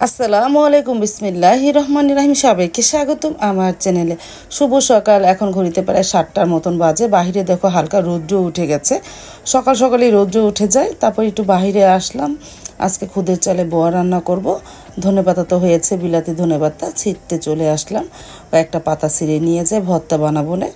আসসালামু আলাইকুম, বিসমিল্লাহির রহমানির রহিম। সবাইকে স্বাগতম আমার চ্যানেলে। শুভ সকাল। এখন ঘড়িতে প্রায় 7টার মতন বাজে। বাহিরে দেখো হালকা রৌদ্র উঠে গেছে। সকাল সকালেই রৌদ্র উঠে যায়। তারপর একটু বাহিরে আসলাম। আজকে খুদের চালে বোয়া রান্না করব। ধনেপাতা তো হয়েছে, বিলাতি ধনেপাতা ছিঁড়তে চলে আসলাম। কয়েকটা পাতা ছিঁড়ে নিয়ে যায়, ভর্তা বানাবো না।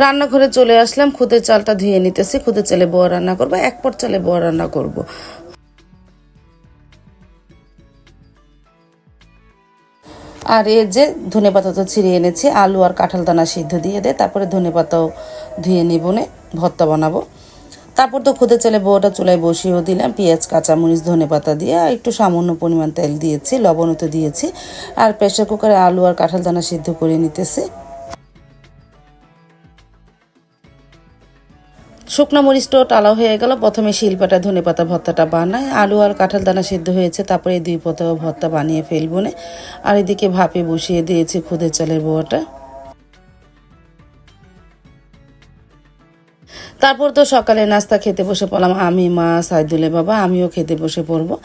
রান্নাঘরে চলে আসলাম, খুদের চালটা ধুয়ে নিতেছি। খুদের চালে বোয়া রান্না করবো, এক পট চালে বোয়া রান্না করব। আর এই যে ধনেপাতা তো ছিঁড়ে এনেছি, আলু আর কাঁঠাল দানা সিদ্ধ দিয়ে দে, তারপরে ধনেপাতাও ধুয়ে নিব, নে ভর্তা বানাবো। তারপর তো খুদে চালে বোয়াটা চুলায় বসিয়েও দিলাম, পেঁয়াজ কাঁচামরিচ ধনেপাতা দিয়ে আর একটু সামান্য পরিমাণ তেল দিয়েছি, লবণও তো দিয়েছি। আর প্রেসার কুকারে আলু আর কাঁঠাল দানা সিদ্ধ করে নিতেছি। শুকনো মরিচটাও টালা হয়ে গেল। প্রথমে শিলপাটা ধনেপাতা ভর্তাটা বানায়, আলু আর কাঁঠাল দানা সিদ্ধ হয়েছে, তারপরে এই দুই পাতাও ভর্তা বানিয়ে ফেলবো না। আর এদিকে ভাপে বসিয়ে দিয়েছি খুদের চালের বোয়াটা। তারপর তো সকালে নাস্তা খেতে বসে পড়লাম আমি, মা, সাইদুলের বাবা। আমিও খেতে বসে পড়বো।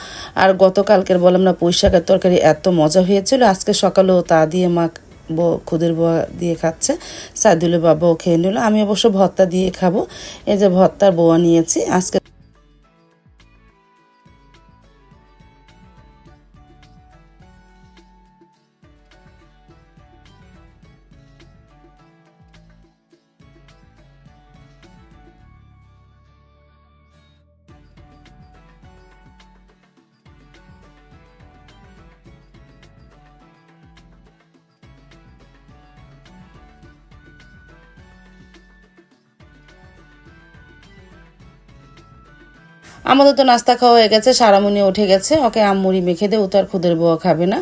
আর গতকালকের বললাম না পুঁই শাকের তরকারি এত মজা হয়েছিল, আজকে সকালেও তা দিয়ে মা খুদের বোয়া দিয়ে খাচ্ছে। সাইদুলের বাবাও খেয়ে নিল। আমি অবশ্য ভর্তা দিয়ে খাবো। এই যে ভর্তার বোয়া নিয়েছি আজকে। আমাদের তো নাস্তা খাওয়া হয়ে গেছে, সারামুনি উঠে গেছে, ওকে আমুড়ি মেখে দে, ও তো আর খুদের বোয়া খাবে না।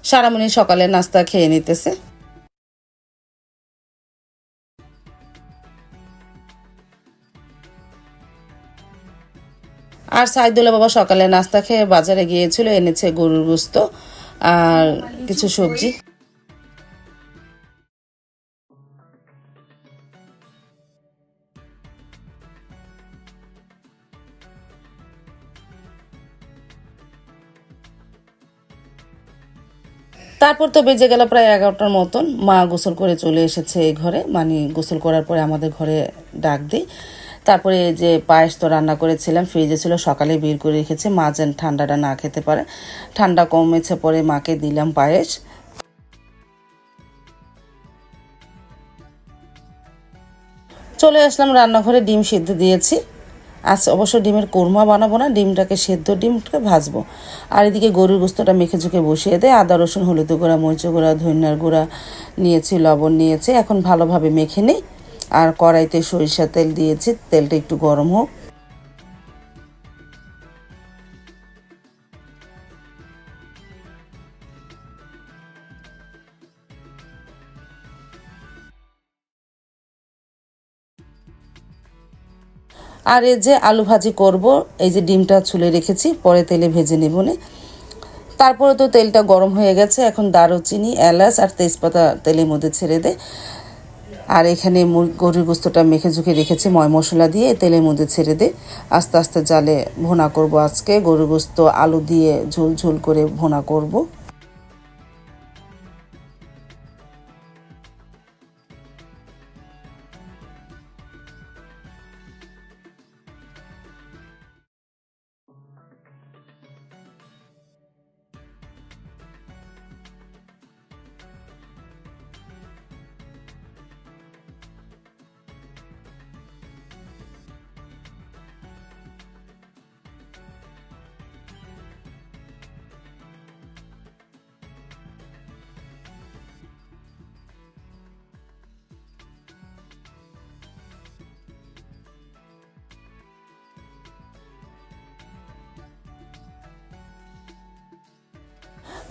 সারামুনি সকালে নাস্তা খেয়ে নিতেছে। আর সাইদুল্লাহ বাবা সকালে নাস্তা খেয়ে বাজারে গিয়েছিল, এনেছে গরুর গোস্ত আর কিছু সবজি। তারপর তো বেজে গেল প্রায় 11টার মতন। মা গোসল করে চলে এসেছে এই ঘরে, মানে গোসল করার পরে আমাদের ঘরে ডাক দিই। তারপরে যে পায়েস তো রান্না করেছিলাম, ফ্রিজে ছিল, সকালে বের করে রেখেছে, মা যেন ঠান্ডাটা না খেতে পারে। ঠান্ডা কমেছে পরে মাকে দিলাম পায়েস। চলে আসলাম রান্নাঘরে, ডিম সিদ্ধ দিয়েছি। আজ অবশ্য ডিমের কোরমা বানাবো না, ডিমটাকে সেদ্ধ ডিমটাকে ভাজবো। আর এদিকে গরুর গোস্তটা মেখে ঝুঁকে বসিয়ে দেয়। আদা রসুন হলুদ গুঁড়া মরিচ গুঁড়া ধনিয়ার গুঁড়া নিয়েছি, লবণ নিয়েছি, এখন ভালোভাবে মেখে নিই। আর কড়াইতে সরিষা তেল দিয়েছি, তেলটা একটু গরম হোক। আর এই যে আলু ভাজি করব, এই যে ডিমটা ছুলে রেখেছি, পরে তেলে ভেজে নেব নে। তারপরে তো তেলটা গরম হয়ে গেছে, এখন দারুচিনি এলাচ আর তেজপাতা তেলের মধ্যে ছেড়ে দে। আর এখানে গরুর গোস্তটা মেখে ঝুঁকে রেখেছি, ময় মশলা দিয়ে তেলের মধ্যে ছেড়ে দে। আস্তে আস্তে জালে ভুনা করব। আজকে গরুর গোস্ত আলু দিয়ে ঝোল ঝোল করে ভুনা করব।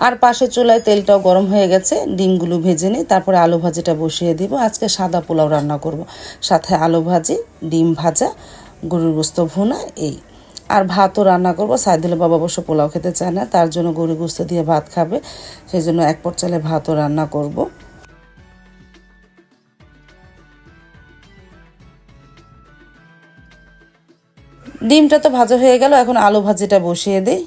আর পাশে চুলায় তেলটাও গরম হয়ে গেছে, ডিমগুলো ভেজে নিই, তারপরে আলু ভাজিটা বসিয়ে দিব। আজকে সাদা পোলাও রান্না করব, সাথে আলু ভাজি, ডিম ভাজা, গরুর গোস্ত ভুনা, এই। আর ভাতও রান্না করব। সাইদুলের বাবা অবশ্য পোলাও খেতে চায় না, তার জন্য গরুর গোস্ত দিয়ে ভাত খাবে, সেই জন্য এক পট চালে ভাতও রান্না করব। ডিমটা তো ভাজা হয়ে গেল, এখন আলু ভাজিটা বসিয়ে দিই।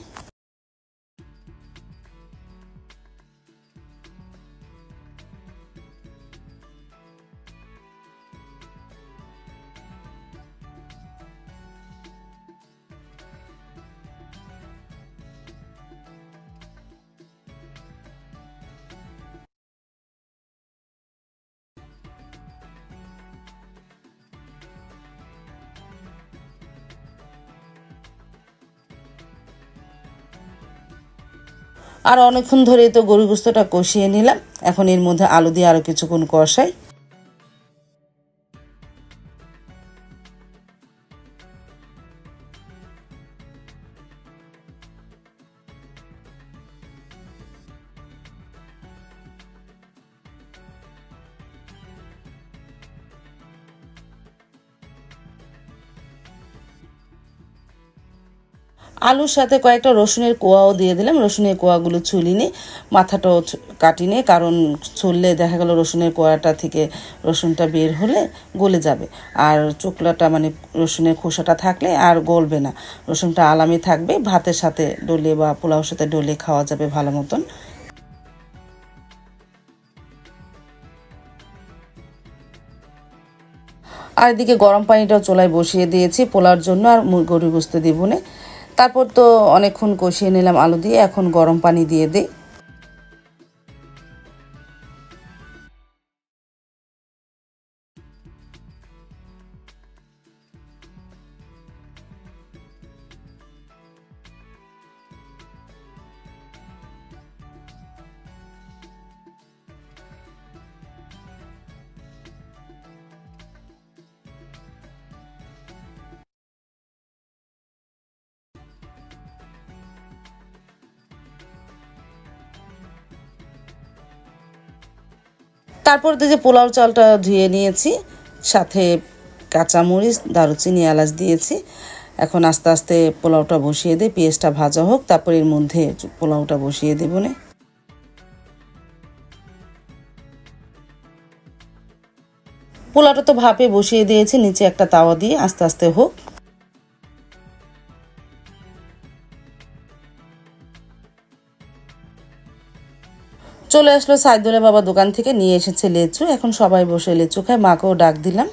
আর অনেকক্ষণ ধরেই তো গরুর গোস্তটা কষিয়ে নিলাম, এখন এর মধ্যে আলু দিয়ে আরও কিছুক্ষণ কষাই। আলুর সাথে কয়েকটা রসুনের কোয়াও দিয়ে দিলাম। রসুনের কোয়াগুলো ছুলিনি, মাথাটাও কাটিনি, কারণ ছুললে দেখা গেল রসুনের কোয়াটা থেকে রসুনটা বের হলে গলে যাবে, আর চোকলাটা মানে রসুনের খোসাটা থাকলে আর গলবে না, রসুনটা আলামি থাকবে, ভাতের সাথে ডলে বা পোলাওর সাথে ডলে খাওয়া যাবে ভালো মতন। আর এদিকে গরম পানিটাও চুলায় বসিয়ে দিয়েছি পোলাওর জন্য, আর গরুর গোস্ত দিব না। তারপর তো অনেকক্ষণ কষিয়ে নিলাম আলু দিয়ে, এখন গরম পানি দিয়ে দিই। তারপর যে পোলাও চালটা ধুয়ে নিয়েছি, সাথে কাঁচামরিচ, দারুচিনি, এলাচ দিয়েছি। এখন আস্তে আস্তে পোলাওটা বসিয়ে দিই, পেঁয়াজটা ভাজা হোক, তারপর এর মধ্যে পোলাওটা বসিয়ে দেবো না। পোলাওটা তো ভাপে বসিয়ে দিয়েছি, নিচে একটা তাওয়া দিয়ে আস্তে আস্তে হোক। চলে আসলো সাইদুলের বাবা দোকান থেকে, নিয়ে এসেছে লেচু, এখন সবাই বসে লেচু খায়, মাকেও ডাক দিলাম।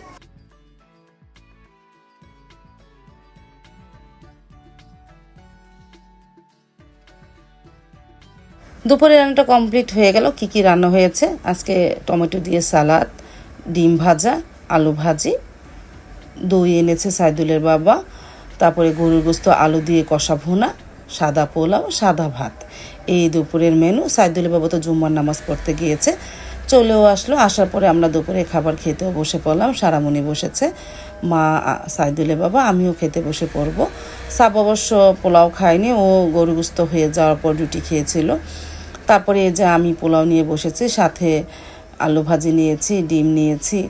দুপুরে রান্নাটা কমপ্লিট হয়ে গেল। কি কি রান্না হয়েছে আজকে? টমেটো দিয়ে সালাদ, ডিম ভাজা, আলু ভাজি, দই এনেছে সাইদুলের বাবা, তারপরে গরুর গোস্ত আলু দিয়ে কষা ভুনা, সাদা পোলাও, সাদা ভাত, এই দুপুরের মেনু। সাইদুলের বাবা তো জুম্মার নামাজ পড়তে গিয়েছে, চলেও আসলো। আসার পরে আমরা দুপুরে খাবার খেতেও বসে পড়লাম, সারামণি বসেছে, মা, সাইদুলের বাবা, আমিও খেতে বসে পড়বো। সাব অবশ্য পোলাও খায়নি, ও গরু গোস্ত হয়ে যাওয়ার পর রুটি খেয়েছিল। তারপরে এই যে আমি পোলাও নিয়ে বসেছি, সাথে আলু ভাজি নিয়েছি, ডিম নিয়েছি।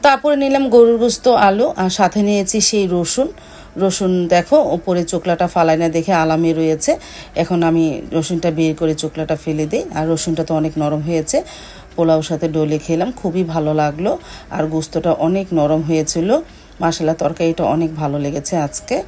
তারপরে নিলাম গরুর গোস্ত, আলু, আর সাথে নিয়েছি সেই রসুন। রসুন দেখো ওপরে চোকলাটা ফালাই না দেখে আলামে রয়েছে, এখন আমি রসুনটা বের করে চোকলাটা ফেলে দিই। আর রসুনটা তো অনেক নরম হয়েছে, পোলাওর সাথে ডলে খেলাম, খুবই ভালো লাগলো। আর গোস্তটা অনেক নরম হয়েছিল, মাশাআল্লাহ, তরকারিটা অনেক ভালো লেগেছে আজকে।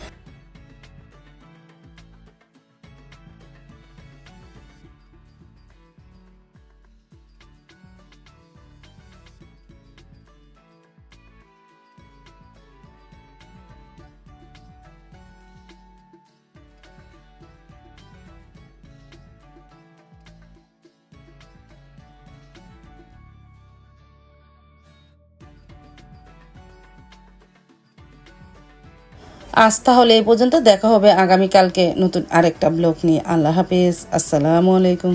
আজ তাহলে এই পর্যন্ত, দেখা হবে আগামীকালকে নতুন আরেকটা ব্লগ নিয়ে। আল্লাহ হাফেজ, আসসালামু আলাইকুম।